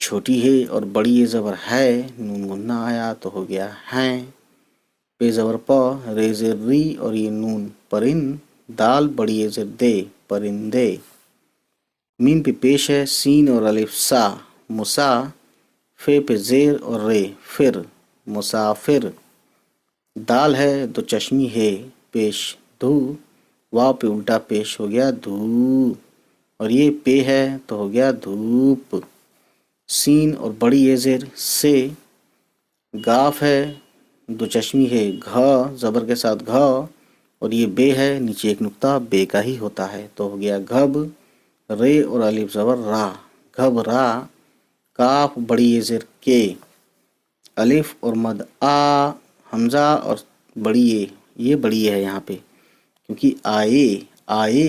چھوٹی ہے اور بڑی یہ زبر ہے، نون گنا آیا تو ہو گیا ہیں۔ پے زبر پا، رے زیر ری اور یہ نون پرند، دال بڑی یہ زیر دے، پرندے۔ میم پہ پیش ہے، سین اور الف سا، مسا۔ فے پہ زیر اور رے، فر، مسافر۔ دال ہے، دو چشمی ہے، پیش دھو، واو پہ الٹا پیش ہو گیا دھو، اور یہ پے ہے تو ہو گیا دھوپ۔ سین اور بڑی یہ زیر سے، گاف ہے، دو چشمی ہے، گھا زبر کے ساتھ گھا، اور یہ بے ہے، نیچے ایک نقطہ بے کا ہی ہوتا ہے تو ہو گیا گھب۔ رے اور الف زبر را، گھب را۔ کاف بڑی یہ زیر کے، الف اور مد آ، حمزہ اور بڑی یہ بڑی ہے یہاں پہ کیونکہ آئے، آئے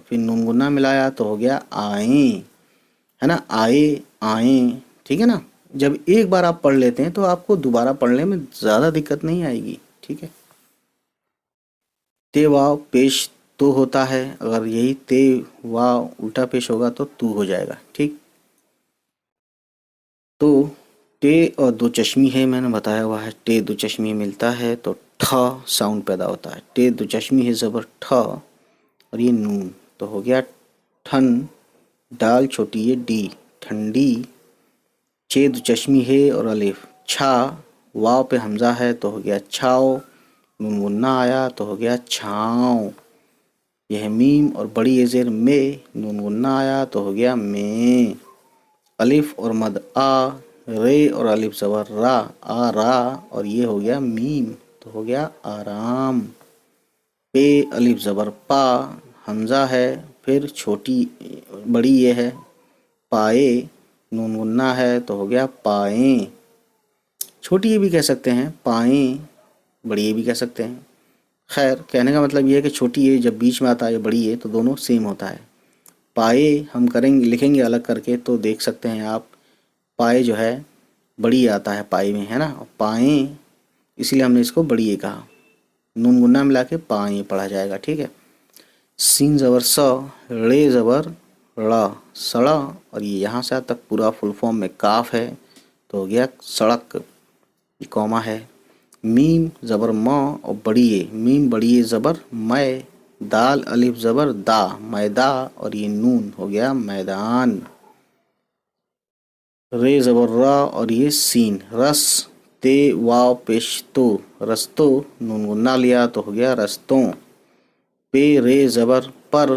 پھر نون گنا ملایا تو ہو گیا آئیں، ہے نا، آئے آئیں، ٹھیک ہے نا۔ جب ایک بار آپ پڑھ لیتے ہیں تو آپ کو دوبارہ پڑھنے میں زیادہ دقت نہیں آئے گی، ٹھیک ہے۔ تے واو پیش تو ہوتا ہے، اگر یہی تے واو الٹا پیش ہوگا تو ہو جائے گا، ٹھیک۔ تو ٹے اور دو چشمی ہے، میں نے بتایا ہوا ہے، ٹے دو چشمی ملتا ہے تو ٹھا ساؤنڈ پیدا ہوتا ہے، ٹے دو چشمی ہے زبر ٹھا، اور یہ نون تو ہو گیا ٹھن، ڈال چھوٹی ہے ڈی، ٹھنڈی۔ چے دو چشمی ہے اور الف چھا، واو پہ حمزہ ہے تو ہو گیا چھاؤ، نون گنا آیا تو ہو گیا چھاؤں۔ یہ ہے میم اور بڑی یہ زیر میں، نون گنا آیا تو ہو گیا میں۔ الف اور مد آ، رے اور الف زبر را، آ را، اور یہ ہو گیا میم تو ہو گیا آرام۔ پے الف زبر پا، حمزہ ہے، پھر چھوٹی بڑی یہ ہے پائے، نون گنا ہے تو ہو گیا پائیں۔ چھوٹی یہ بھی کہہ سکتے ہیں پائیں، بڑی یہ بھی کہہ سکتے ہیں، خیر کہنے کا مطلب یہ ہے کہ چھوٹی یہ جب بیچ میں آتا ہے بڑی یہ تو دونوں سیم ہوتا ہے۔ پائے ہم کریں گے، لکھیں گے الگ کر کے تو دیکھ سکتے ہیں آپ، پائے جو ہے بڑی آتا ہے پائے میں، ہے نا، پائیں، اسی لیے ہم نے اس کو بڑی یہ کہا، نون گنا ملا کے پائیں پڑھا جائے گا، ٹھیک ہے۔ سین زبر سا، رے زبر ڑا، سڑا، اور یہ یہاں سے تک پورا فل فارم میں کاف ہے تو ہو گیا سڑک، یہ کوما ہے۔ میم زبر ما اور بڑی اے، میم بڑی اے زبر میں، دال الف زبر دا، میدا، اور یہ نون ہو گیا میدان۔ رے زبر را اور یہ سین، رس، تے واو پیش تو، رستو، نون گنا لیا تو ہو گیا رستوں۔ پے رے زبر پر،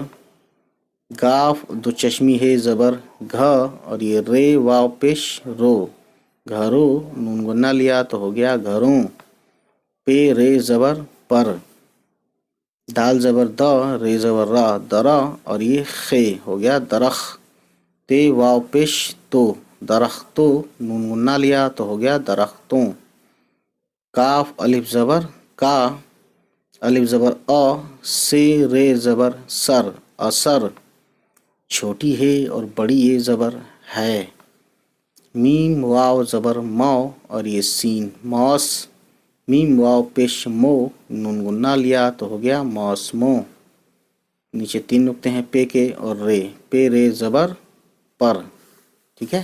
گاف دو چشمی ہے زبر گھا، اور یہ رے واو پیش رو، گھرو، نون گنا لیا تو ہو گیا گھروں۔ پے رے زبر پر، دال زبر دا، رے زبر را، درا، اور یہ خے ہو گیا درخ۔ تے واو پیش تو، درختو، نون گنا لیا تو ہو گیا درختوں۔ کاف الف زبر کا، الف زبر آ، سے رے زبر سر، اثر، چھوٹی ہے اور بڑی یہ زبر ہے۔ میم واو زبر ماؤ اور یہ سین، موس، میم واو پیش مو، نون گنا لیا تو ہو گیا موسمو۔ نیچے تین نقطے ہیں پے کے اور رے، پے رے زبر پر، ٹھیک ہے۔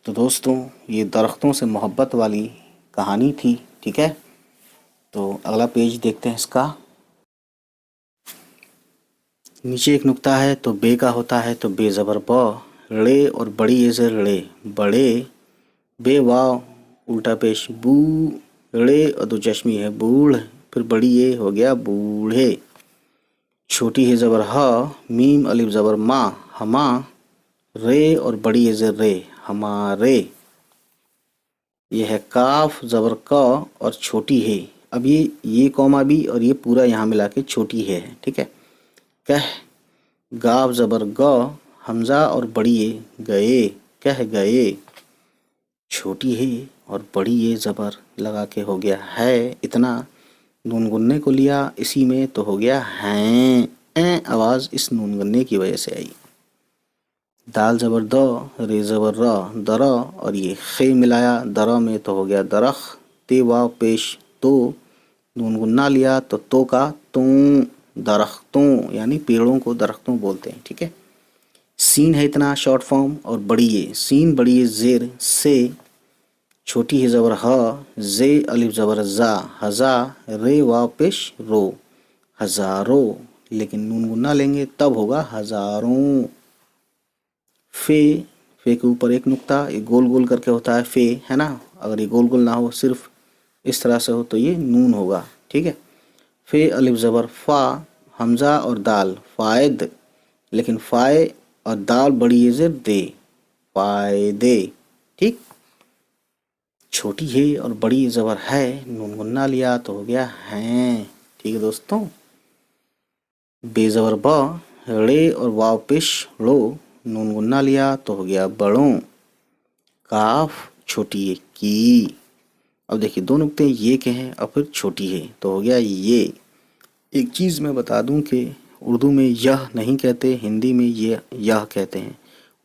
تو دوستوں یہ درختوں سے محبت والی کہانی تھی، ٹھیک ہے۔ تو اگلا پیج دیکھتے ہیں اس کا۔ نیچے ایک نقطہ ہے تو بے کا ہوتا ہے تو بے زبر با، رے اور بڑی یہ زر رے، بڑے، بے واو الٹا پیش بو، رے اور دو چشمی ہے بوڑھ، پھر بڑی یہ ہو گیا بوڑھے۔ چھوٹی ہے زبر ہا، میم الف زبر ما، ہما، رے اور بڑی یہ زر رے، ہمارے۔ یہ ہے کاف زبر کا اور چھوٹی ہے، اب یہ کوما بھی اور یہ پورا یہاں ملا کے چھوٹی ہے، ٹھیک ہے۔ کہہ، گاف زبر گا، حمزہ اور بڑی یہ گئے، کہہ گئے۔ چھوٹی ہے اور بڑی یہ زبر لگا کے ہو گیا ہے، اتنا نون گنے کو لیا اسی میں تو ہو گیا ہیں، آواز اس نون گنے کی وجہ سے آئی۔ دال زبر دا، رے زبر را، درا، اور یہ خے ملایا درا میں تو ہو گیا درخ۔ تے واو پیش تو، نون گنا لیا تو کا توں، درختوں، یعنی پیڑوں کو درختوں بولتے ہیں، ٹھیک ہے۔ سین ہے اتنا شارٹ فارم، اور بڑی یہ سین بڑی یہ زیر سے، چھوٹی ہے زبر ہا، زے الف زبر زا، ہزا، رے واو پیش رو، ہزاروں، لیکن نون گنا لیں گے تب ہوگا ہزاروں۔ فے، فے کے اوپر ایک نقطہ، یہ گول گول کر کے ہوتا ہے فے، ہے نا، اگر یہ گول گول نہ ہو صرف اس طرح سے ہو تو یہ نون ہوگا، ٹھیک ہے۔ فے الف زبر فا، حمزہ اور دال فائد، لیکن فائے اور دال بڑی زیر دے، فائدے، ٹھیک۔ چھوٹی ہے اور بڑی زبر ہے، نون گنا لیا تو ہو گیا ہیں، ٹھیک ہے دوستوں۔ بے زبر با، رے اور واو پیش رو، نون گنا لیا تو ہو گیا بڑوں۔ کاف چھوٹی ہے کی، اب دیکھیے دو نقطے یہ کے ہیں اور پھر چھوٹی ہے تو ہو گیا یہ۔ ایک چیز میں بتا دوں کہ اردو میں یہ نہیں کہتے، ہندی میں یہ کہتے ہیں،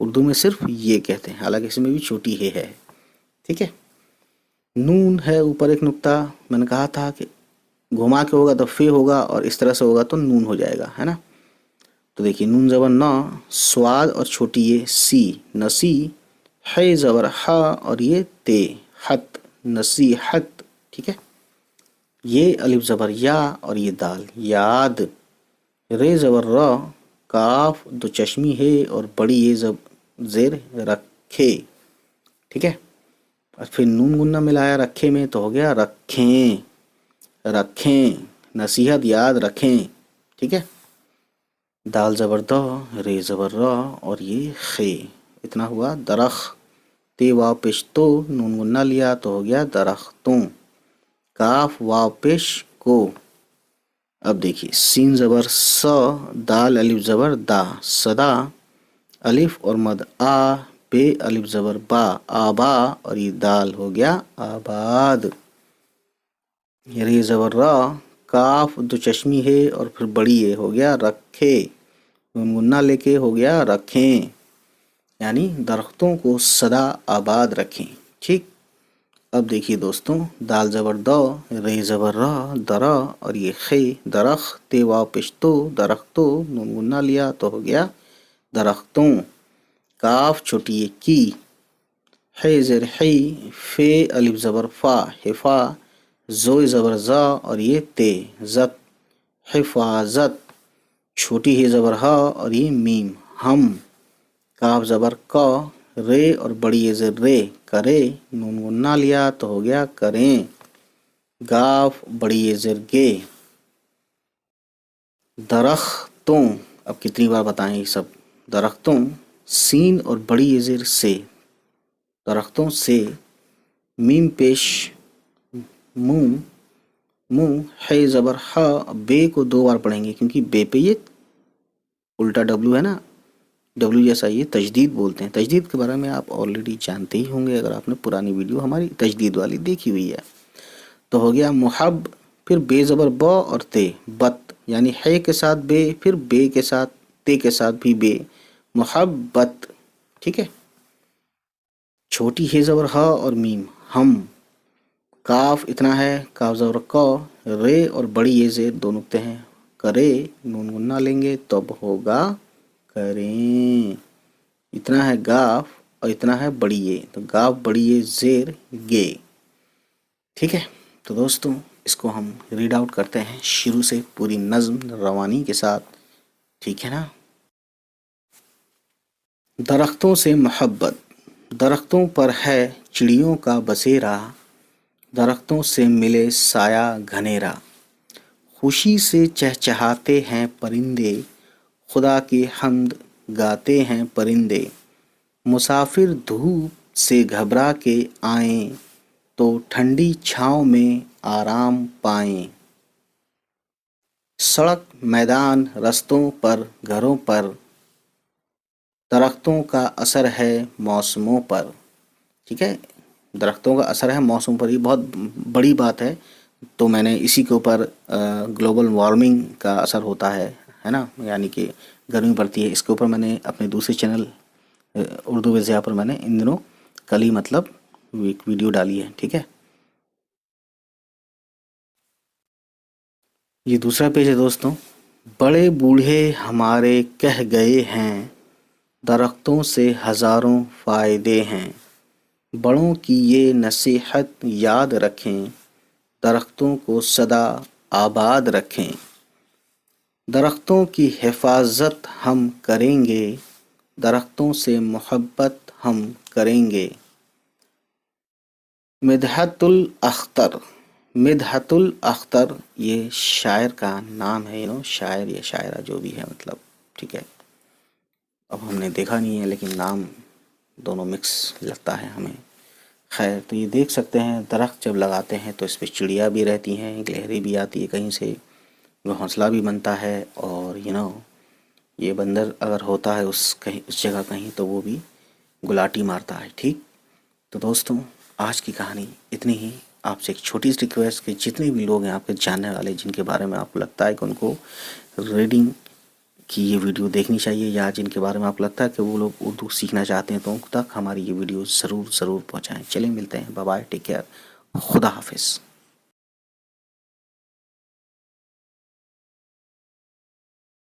اردو میں صرف یہ کہتے ہیں، حالانکہ اس میں بھی چھوٹی ہے، ٹھیک ہے۔ نون ہے اوپر ایک نقطہ، میں نے کہا تھا کہ گھما کے ہوگا تو فے ہوگا اور اس طرح سے ہوگا تو نون ہو جائے گا، ہے نا۔ تو دیکھیے نون زبر نا، سواد اور چھوٹی یہ سی، نسی، ہے زبر ہا اور یہ تے، حت، نصیحت، ٹھیک ہے۔ یہ الف زبر یا اور یہ دال یاد، رے زبر را، کاف دو چشمی ہے اور بڑی یہ زیر رکھے، ٹھیک ہے۔ اور پھر نون گنا ملایا رکھے میں تو ہو گیا رکھیں، رکھیں، نصیحت یاد رکھیں، ٹھیک ہے۔ دال زبر دا، رے زبر را اور یہ خے، اتنا ہوا درخت، تے واو پیش تو، نون گنا لیا تو ہو گیا درختوں۔ کاف واو پیش کو، اب دیکھیے سین زبر سا، دال الف زبر دا، صدا، الف اور مد آ، بے الف زبر با، آبا، اور یہ دال ہو گیا آباد۔ رے زبر را، کاف دو چشمی ہے اور پھر بڑی ہے ہو گیا رکھے، نون گنا لے کے ہو گیا رکھیں، یعنی درختوں کو سدا آباد رکھیں، ٹھیک۔ اب دیکھیے دوستوں، دال زبر دو، رے زبر را، درا، اور یہ خے، درخت، تے واو پشتو، درختوں، نون گنا لیا تو ہو گیا درختوں۔ کاف چھوٹی کی، ہے زیر حی، فے الف زبر فا، حفا، زو زبر زا اور یہ تے، زت، حفاظت، چھوٹی ہے زبر ہا اور یہ میم، ہم، کاف زبر کا، رے اور بڑی یہ زر رے، کرے، نون گنا لیا تو ہو گیا کریں۔ گاف بڑی یہ زر گے، درختوں، اب کتنی بار بتائیں یہ سب، درختوں، سین اور بڑی یہ زر سے، درختوں سے، میم پیش منہ، منہ، ہے زبر ہا، بے کو دو بار پڑھیں گے کیونکہ بے پہ یہ الٹا ڈبلو ہے نا، ڈبلو جیسا یہ تجدید بولتے ہیں۔ تجدید کے بارے میں آپ آلریڈی جانتے ہی ہوں گے اگر آپ نے پرانی ویڈیو ہماری تجدید والی دیکھی ہوئی ہے۔ تو ہو گیا محب، پھر بے زبر با اور تے، بت، یعنی ہے کے ساتھ بے، پھر بے کے ساتھ، تے کے ساتھ بھی بے، محبت، ٹھیک ہے۔ چھوٹی ہے زبر ہا اور میم، ہم، کاف اتنا ہے، کاف زبر کا، رے اور بڑی یہ زیر دو نقطے ہیں، کرے، نون گنا لیں گے تب ہوگا کریں، اتنا ہے گاف اور اتنا ہے بڑی یہ، تو گاف بڑی یہ زیر گے، ٹھیک ہے۔ تو دوستوں اس کو ہم ریڈ آؤٹ کرتے ہیں شروع سے پوری نظم روانی کے ساتھ، ٹھیک ہے نا۔ درختوں سے محبت، درختوں پر ہے چڑیوں کا بسیرا، درختوں سے ملے سایہ گھنیرا، خوشی سے چہچہاتے ہیں پرندے، خدا کی حمد گاتے ہیں پرندے، مسافر دھوپ سے گھبرا کے آئیں تو ٹھنڈی چھاؤں میں آرام پائیں، سڑک میدان رستوں پر گھروں پر، درختوں کا اثر ہے موسموں پر، ٹھیک ہے۔ درختوں کا اثر ہے موسم پر، یہ بہت بڑی بات ہے، تو میں نے اسی کے اوپر گلوبل وارمنگ کا اثر ہوتا ہے نا، یعنی کہ گرمی پڑتی ہے، اس کے اوپر میں نے اپنے دوسرے چینل اردو وزیا پر میں نے ان دنوں کل ہی مطلب ایک ویڈیو ڈالی ہے، ٹھیک ہے۔ یہ دوسرا پیج ہے دوستوں، بڑے بوڑھے ہمارے کہہ گئے ہیں، درختوں سے ہزاروں فائدے ہیں، بڑوں کی یہ نصیحت یاد رکھیں، درختوں کو سدا آباد رکھیں، درختوں کی حفاظت ہم کریں گے، درختوں سے محبت ہم کریں گے۔ مدحت الاختر، مدحت الاختر یہ شاعر کا نام ہے، شاعر یا شاعرہ جو بھی ہے مطلب، ٹھیک ہے۔ اب ہم نے دیکھا نہیں ہے لیکن نام دونوں مکس لگتا ہے ہمیں۔ خیر، تو یہ دیکھ سکتے ہیں درخت جب لگاتے ہیں تو اس پہ چڑیا بھی رہتی ہیں، گلہری بھی آتی ہے کہیں سے، وہ حوصلہ بھی بنتا ہے، اور یہ بندر اگر ہوتا ہے اس جگہ کہیں تو وہ بھی گلاٹی مارتا ہے، ٹھیک۔ تو دوستوں، آج کی کہانی اتنی ہی۔ آپ سے ایک چھوٹی سی ریکویسٹ کہ جتنے بھی لوگ ہیں آپ کے جاننے والے جن کے بارے میں آپ کو لگتا ہے کہ ان کو ریڈنگ کی یہ ویڈیو دیکھنی چاہیے، یا جن کے بارے میں آپ کو لگتا ہے کہ وہ لوگ اردو سیکھنا چاہتے ہیں، تو ان تک ہماری یہ ویڈیو ضرور پہنچائیں۔ چلیں، ملتے ہیں، بائے بائے، ٹیک کیئر، خدا حافظ۔